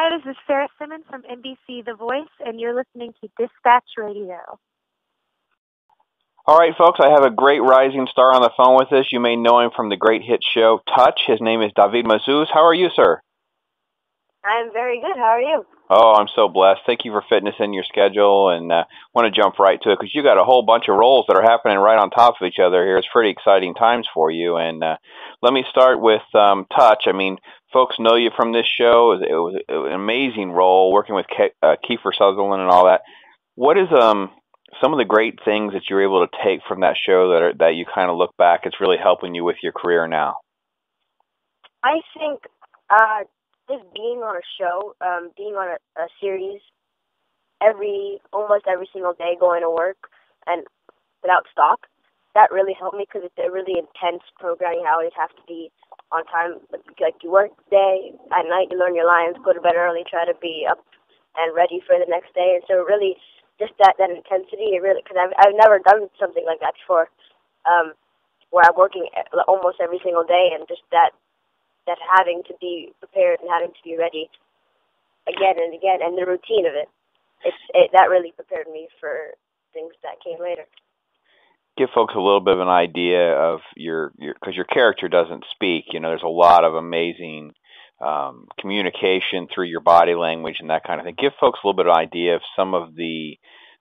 Hi, this is Sarah Simmons from NBC The Voice, and you're listening to Dispatch Radio. All right, folks, I have a great rising star on the phone with us. You may know him from the great hit show Touch. His name is David Mazouz. How are you, sir? I'm very good. How are you? Oh, I'm so blessed. Thank you for fitting us in your schedule, and want to jump right to it because you got a whole bunch of roles that are happening right on top of each other here. It's pretty exciting times for you. And let me start with Touch. I mean, folks know you from this show. It was an amazing role working with Kiefer Sutherland and all that. What is some of the great things that you're able to take from that show that you kind of look back, it's really helping you with your career now? I think just being on a show, being on a series almost every single day, going to work and without stop, that really helped me because it's a really intense programming. I always have to be on time. Like you work day, at night you learn your lines, go to bed early, try to be up and ready for the next day. And so really, just that intensity, it really, because I've never done something like that before, where I'm working almost every single day, and just that having to be prepared and having to be ready again and again, and the routine of it, that really prepared me for things that came later. Give folks a little bit of an idea of because your character doesn't speak. You know, there's a lot of amazing communication through your body language and that kind of thing. Give folks a little bit of idea of some of the,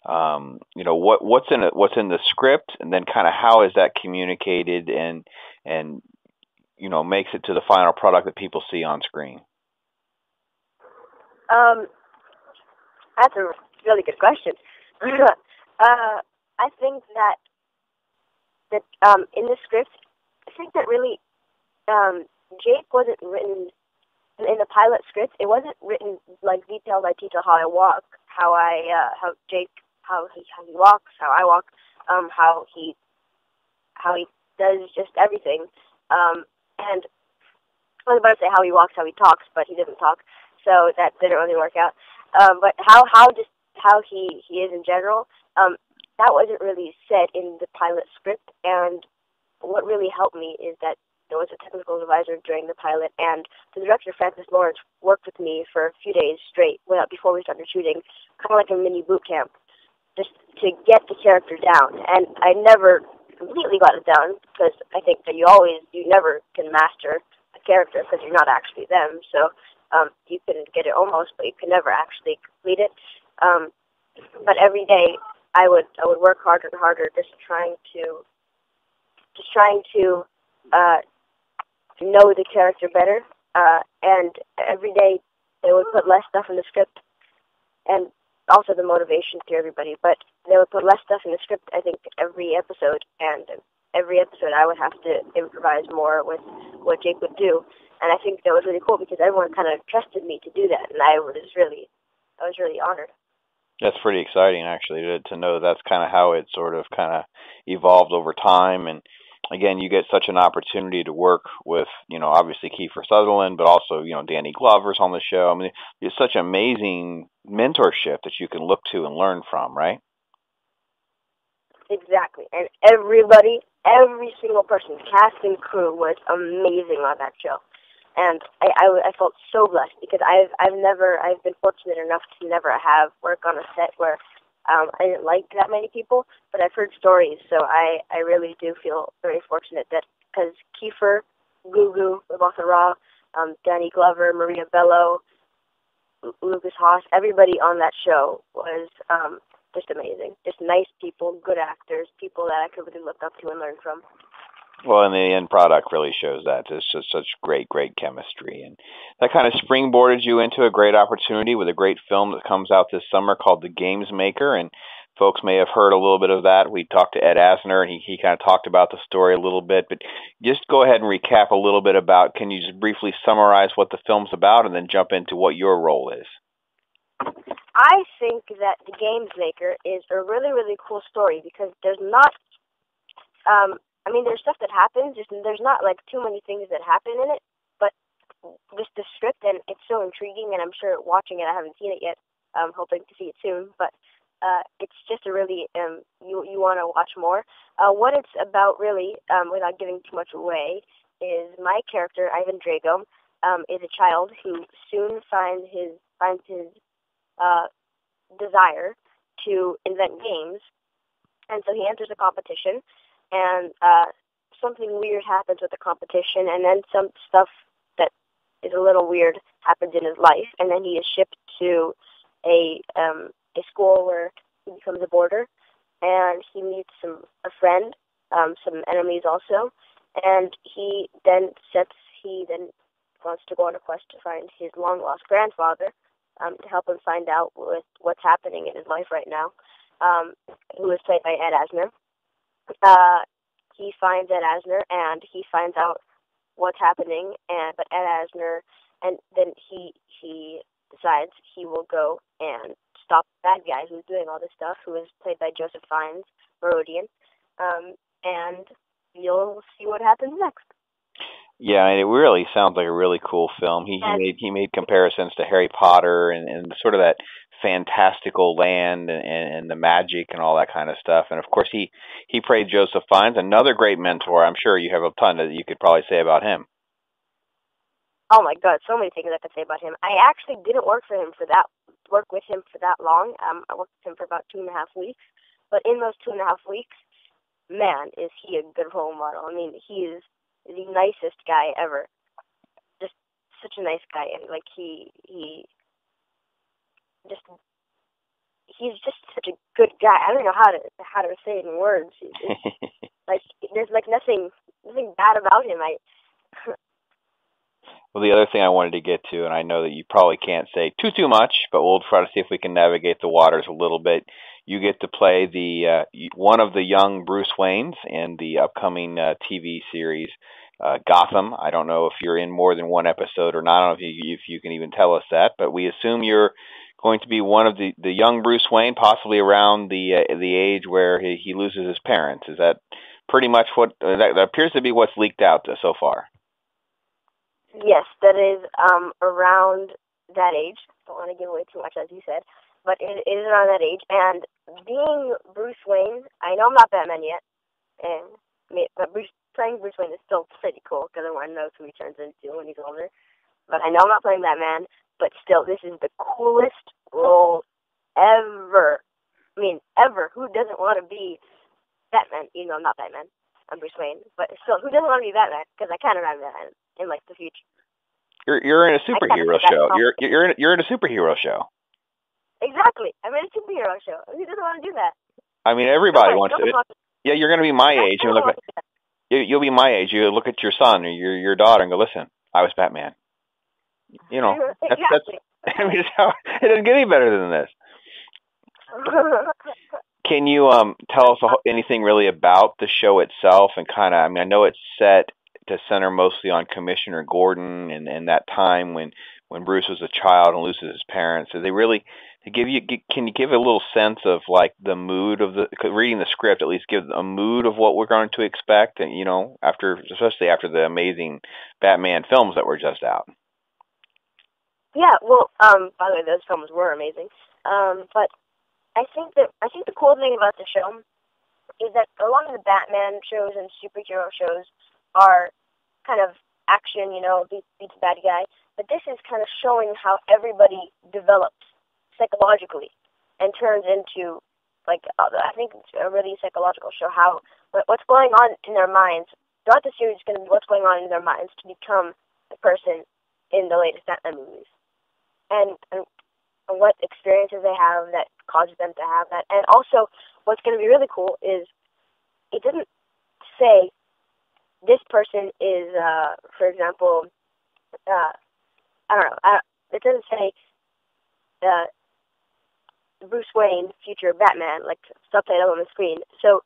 what's in the script, and then kind of how is that communicated and makes it to the final product that people see on screen. That's a really good question. I think that in the script, I think that really Jake wasn't written in the pilot script. It wasn't written like details I teach on how I walk, how he walks, how I walk, how he does just everything. And I was about to say how he walks, how he talks, but he doesn't talk, so that didn't really work out. But how he is in general, that wasn't really said in the pilot script. And what really helped me is that there was a technical advisor during the pilot, and the director, Francis Lawrence, worked with me for a few days straight before we started shooting, kind of like a mini boot camp, just to get the character down. And I never completely got it down, because I think that you never can master a character because you're not actually them. So you can get it almost, but you can never actually complete it. But every day I would work harder and harder, just trying to know the character better. And every day they would put less stuff in the script, and also the motivation to everybody. But they would put less stuff in the script, I think, every episode. And every episode I would have to improvise more with what Jake would do. And I think that was really cool because everyone kind of trusted me to do that, and I was really honored. That's pretty exciting, actually, to know that's kind of how it sort of evolved over time. And again, you get such an opportunity to work with, obviously Kiefer Sutherland, but also, Danny Glover's on the show. I mean, it's such amazing mentorship that you can look to and learn from, right? Exactly. And every single person, cast and crew, was amazing on that show. And I felt so blessed because I've been fortunate enough to never have work on a set where I didn't like that many people, but I've heard stories, so I really do feel very fortunate that, because Kiefer, Gugu, Rebecca Raw, Danny Glover, Maria Bello, Lucas Haas, everybody on that show was just amazing. Just nice people, good actors, people that I could really look up to and learn from. Well, and the end product really shows that. It's just such great chemistry. And that kind of springboarded you into a great opportunity with a great film that comes out this summer called The Games Maker. And folks may have heard a little bit of that. We talked to Ed Asner, and he kind of talked about the story a little bit. But just go ahead and recap a little bit about, can you just briefly summarize what the film's about and then jump into what your role is? I think that The Games Maker is a really, really cool story because there's not... there's stuff that happens, there's not like too many things that happen in it, but just the script, and it's so intriguing, and I'm sure watching it, I haven't seen it yet, I'm hoping to see it soon, but it's just a really, you want to watch more. What it's about really, without giving too much away, is my character, Ivan Drago, is a child who soon finds his finds his desire to invent games, and so he enters a competition, and something weird happens with the competition, and then some stuff that is a little weird happens in his life, and then he is shipped to a school where he becomes a boarder, and he meets a friend, some enemies also, and he then wants to go on a quest to find his long-lost grandfather, to help him find out what's happening in his life right now, who is played by Ed Asner. He finds Ed Asner, and he finds out what's happening, but Ed Asner, and then he decides he will go and stop the bad guy who's doing all this stuff, who is played by Joseph Fiennes, Merodian, and you'll see what happens next. Yeah, and it really sounds like a really cool film. He made comparisons to Harry Potter and sort of that fantastical land and the magic and all that kind of stuff. And of course, he played Joseph Fiennes, another great mentor. I'm sure you have a ton that you could probably say about him. Oh my God, so many things I could say about him. I actually didn't work with him for that long. I worked with him for about 2.5 weeks. But in those 2.5 weeks, man, is he a good role model. I mean, he is the nicest guy ever. Just such a nice guy, and like he's just such a good guy. I don't know how to say it in words. Like there's like nothing bad about him. Well, the other thing I wanted to get to, and I know that you probably can't say too much, but we'll try to see if we can navigate the waters a little bit. You get to play the one of the young Bruce Waynes in the upcoming TV series Gotham. I don't know if you're in more than one episode or not. I don't know if you can even tell us that, but we assume you're going to be one of the young Bruce Wayne, possibly around the age where he loses his parents. Is that pretty much what that appears to be what's leaked out so far? Yes, that is around that age. Don't want to give away too much, as you said, but it is around that age. And being Bruce Wayne, I know I'm not Batman yet, but playing Bruce Wayne is still pretty cool because everyone knows who he turns into when he's older. But I know I'm not playing Batman, but still, this is the coolest role ever. I mean, ever. Who doesn't want to be Batman? You know, I'm not Batman. I'm Bruce Wayne, but still, who doesn't want to be Batman? Because I kind of am Batman in like the future. You're in a superhero show. You're in a superhero show. Exactly. I'm in a superhero show. Who doesn't want to do that? I mean, everybody wants to. Yeah, you're going to be my age. You'll be my age. You look at your son or your daughter and go, "Listen, I was Batman." You know, exactly. I mean, it doesn't get any better than this. Can you tell us anything really about the show itself and kind of? I mean, I know it's set to center mostly on Commissioner Gordon and that time when Bruce was a child and loses his parents. So they really can you give a little sense of like the mood of reading the script, at least give a mood of what we're going to expect, and you know, especially after the amazing Batman films that were just out. Yeah, well, by the way, those films were amazing. But I think the cool thing about the show is that a lot of the Batman shows and superhero shows are kind of action, you know, beats the bad guy. But this is kind of showing how everybody develops psychologically and turns into, like, I think it's a really psychological show, how what's going on in their minds. Throughout the series is going to be what's going on in their minds to become the person in the latest Batman movies. And what experiences they have that causes them to have that. And also, what's going to be really cool is it doesn't say this person is, for example, I don't know. It doesn't say Bruce Wayne, future Batman, like subtitle on the screen. So,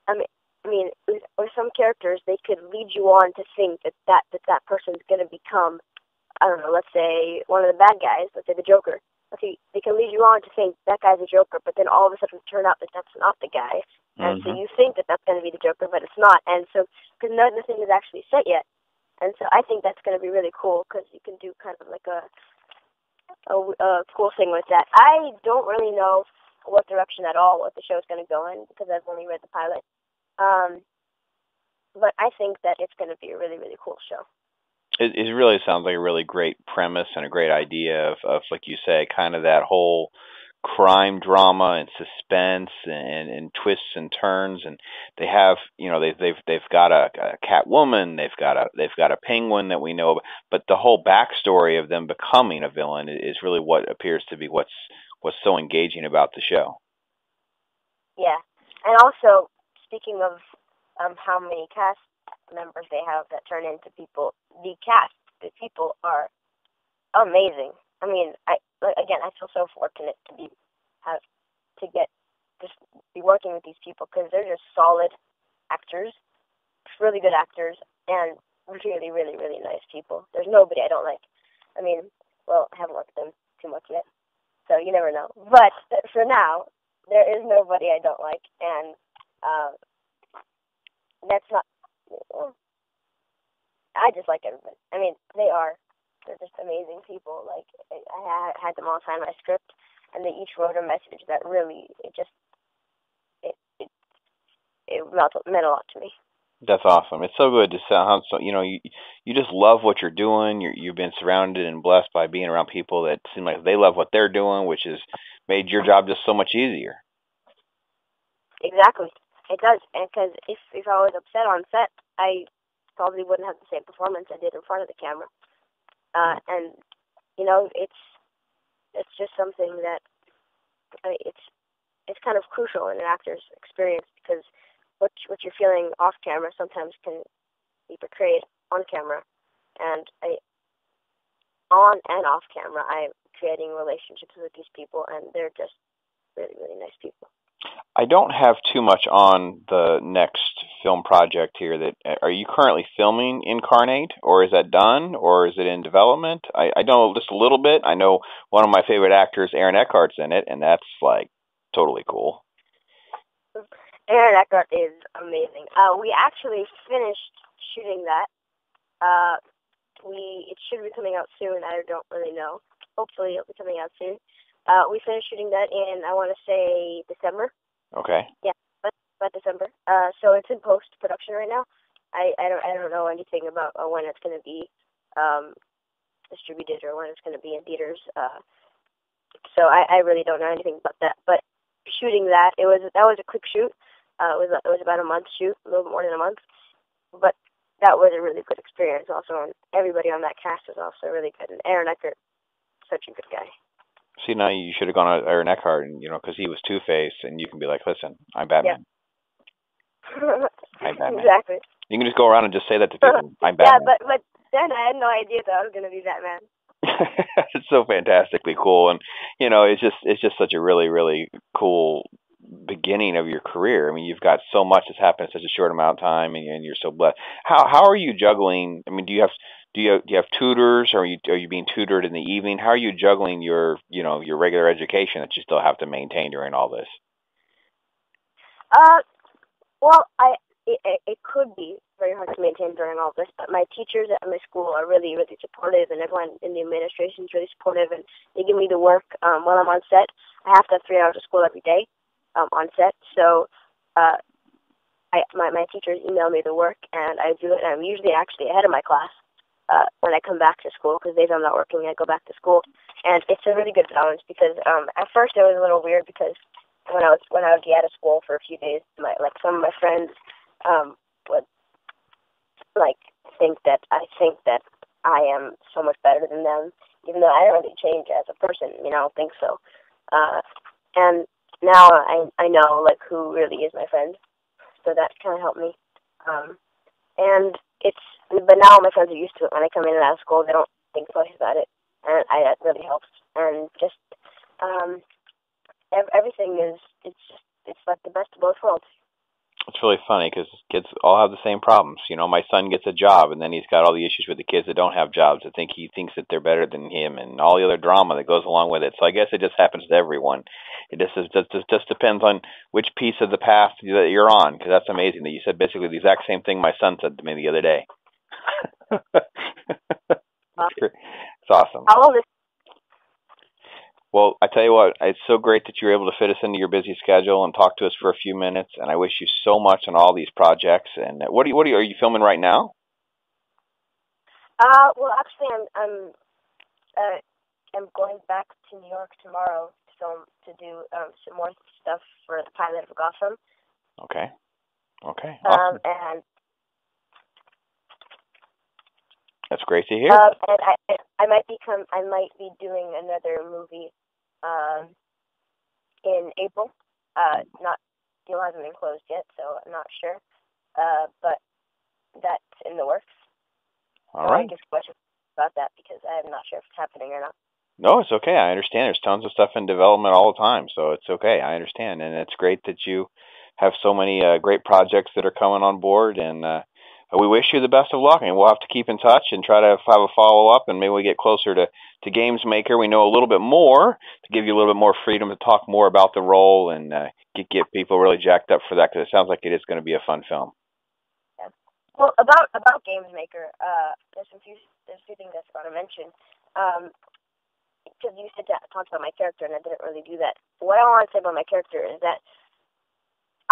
I mean, with some characters, they could lead you on to think that person's going to become, I don't know, let's say one of the bad guys, let's say the Joker. They can lead you on to think that guy's a Joker, but then all of a sudden turn out that that's not the guy. And so you think that that's going to be the Joker, but it's not. And so, because nothing is actually set yet. And so I think that's going to be really cool because you can do kind of like a cool thing with that. I don't really know what direction at all what the show's going to go in because I've only read the pilot. But I think that it's going to be a really, really cool show. It really sounds like a really great premise and a great idea of like you say, kind of that whole crime drama and suspense and twists and turns. And they have, they've got a Catwoman, they've got a Penguin that we know about, but the whole backstory of them becoming a villain is really what appears to be what's so engaging about the show. Yeah, and also speaking of how many cast members they have that turn into people, the people are amazing. I mean, I feel so fortunate to be working with these people because they're just solid actors, really good actors, and really, really, really nice people. There's nobody I don't like. I mean, well, I haven't worked with them too much yet, so you never know. But for now, there is nobody I don't like, and that's not. I just like everybody. I mean, they're just amazing people. Like, I had them all sign my script, and they each wrote a message that really, it meant a lot to me. That's awesome. It's so good to sound. So you just love what you're doing. You've been surrounded and blessed by being around people that seem like they love what they're doing, which has made your job just so much easier. Exactly, it does. And because if I was upset on set, I probably wouldn't have the same performance I did in front of the camera. And it's just something that it's kind of crucial in an actor's experience because what you're feeling off camera sometimes can be portrayed on camera, and on and off camera, I'm creating relationships with these people, and they're just really, really nice people. I don't have too much on the next film project here. Are you currently filming Incarnate, or is that done, or is it in development? I know just a little bit. I know one of my favorite actors, Aaron Eckhart's in it, and that's like totally cool. Aaron Eckhart is amazing. We actually finished shooting that. It should be coming out soon. I don't really know. Hopefully it'll be coming out soon. We finished shooting that in, I want to say, December. Okay. Yeah, but December. So it's in post-production right now. I don't know anything about when it's going to be distributed or when it's going to be in theaters. So I really don't know anything about that. But shooting that was a quick shoot. It was about a month shoot, a little more than a month. But that was a really good experience also, and everybody on that cast was also really good. And Aaron Eckhart, such a good guy. See, now you should have gone to Aaron Eckhart, and because he was Two-Face, and you can be like, listen, I'm Batman. Yeah. I'm Batman. Exactly. You can just go around and just say that to people. I'm Batman. Yeah, but then I had no idea that I was going to be Batman. It's so fantastically cool, and it's just such a really, really cool beginning of your career. I mean, you've got so much that's happened in such a short amount of time, and you're so blessed. How are you juggling? I mean, do you have tutors, or are you being tutored in the evening? How are you juggling your regular education that you still have to maintain during all this? Well, it could be very hard to maintain during all this, but my teachers at my school are really, really supportive, and everyone in the administration is really supportive, and they give me the work while I'm on set. I have to have 3 hours of school every day on set, so my teachers email me the work, and I do it, and I'm usually actually ahead of my class when I come back to school, because days I'm not working, I go back to school, and it's a really good balance, because at first it was a little weird, because when I would be out of school for a few days, some of my friends would think that I am so much better than them, even though I don't really change as a person. I don't think so. And now I know who really is my friend, so that kind of helped me. But now my friends are used to it. When I come in and out of school, they don't think twice about it, and that really helps. And just everything it's like the best of both worlds. It's really funny because kids all have the same problems. My son gets a job, and then he's got all the issues with the kids that don't have jobs. He thinks that they're better than him, and all the other drama that goes along with it. So I guess it just happens to everyone. It just depends on which piece of the path that you're on. Because that's amazing that you said basically the exact same thing my son said to me the other day. It's awesome. How old is? Well, I tell you what, it's so great that you're able to fit us into your busy schedule and talk to us for a few minutes. And I wish you so much on all these projects. And what are you filming right now? Well, actually, I'm going back to New York tomorrow to do some more stuff for the pilot of Gotham. Okay. Okay. Awesome. And that's great to hear. And I might be doing another movie in April. Not deal hasn't been closed yet, so I'm not sure. But that's in the works. All right. I guess questions about that because I'm not sure if it's happening or not. No, it's okay. I understand. There's tons of stuff in development all the time, so it's okay. I understand, and it's great that you have so many great projects that are coming on board. And we wish you the best of luck. And we'll have to keep in touch and try to have a follow up, and maybe we get closer to Games Maker. We know a little bit more to give you a little bit more freedom to talk more about the role and get people really jacked up for that because it sounds like it is going to be a fun film. Yeah. Well, about Games Maker, there's a few things I want to mention. Because you said that talked about my character, and I didn't really do that. What I want to say about my character is that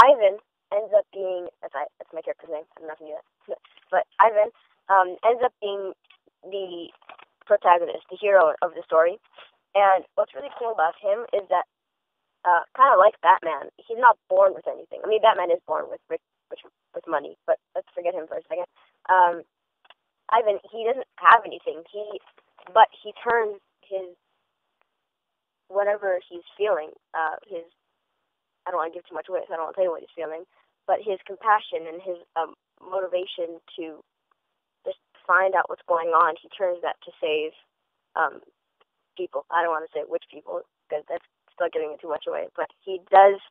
Ivan ends up being that's my character's name. I'm not gonna do that. But Ivan ends up being the protagonist, the hero of the story. And what's really cool about him is that, kind of like Batman, he's not born with anything. I mean, Batman is born with money, but let's forget him for a second. Ivan, he doesn't have anything. But he turns his whatever he's feeling, I don't want to give too much away, so I don't want to tell you what he's feeling, but his compassion and his motivation to just find out what's going on, he turns that to save people. I don't want to say which people, because that's still giving it too much away, but he does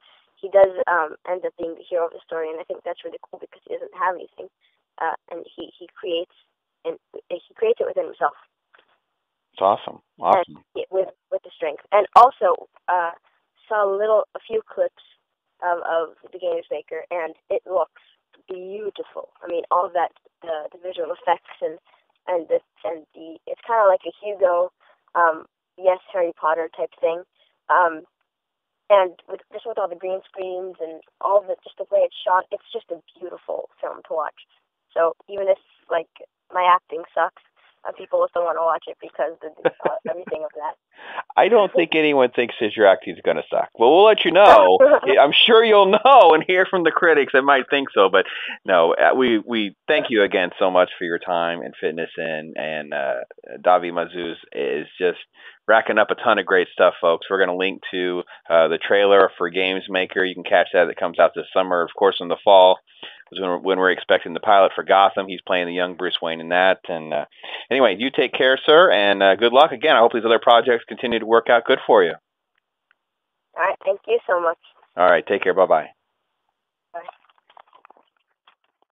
end up being the hero of the story, and I think that's really cool because he doesn't have anything, and he creates it within himself. It's awesome. Awesome. And with the strength. And also saw a few clips of the Games Maker, and it looks beautiful. I mean, all of that, the visual effects and it's kind of like a Hugo, yes, Harry Potter type thing. And with all the green screens and all of it, just the way it's shot, it's just a beautiful film to watch. So even if like my acting sucks, people will still want to watch it because of everything of that. I don't think anyone thinks that your acting is going to suck. Well, we'll let you know. I'm sure you'll know and hear from the critics that might think so. But no, we thank you again so much for your time and fitness and David Mazouz is just racking up a ton of great stuff, folks. We're going to link to the trailer for Games Maker. You can catch that. It comes out this summer, of course, in the fall. When we're expecting the pilot for Gotham. He's playing the young Bruce Wayne in that. And anyway, you take care, sir, and good luck. Again, I hope these other projects continue to work out good for you. All right. Thank you so much. All right. Take care. Bye-bye.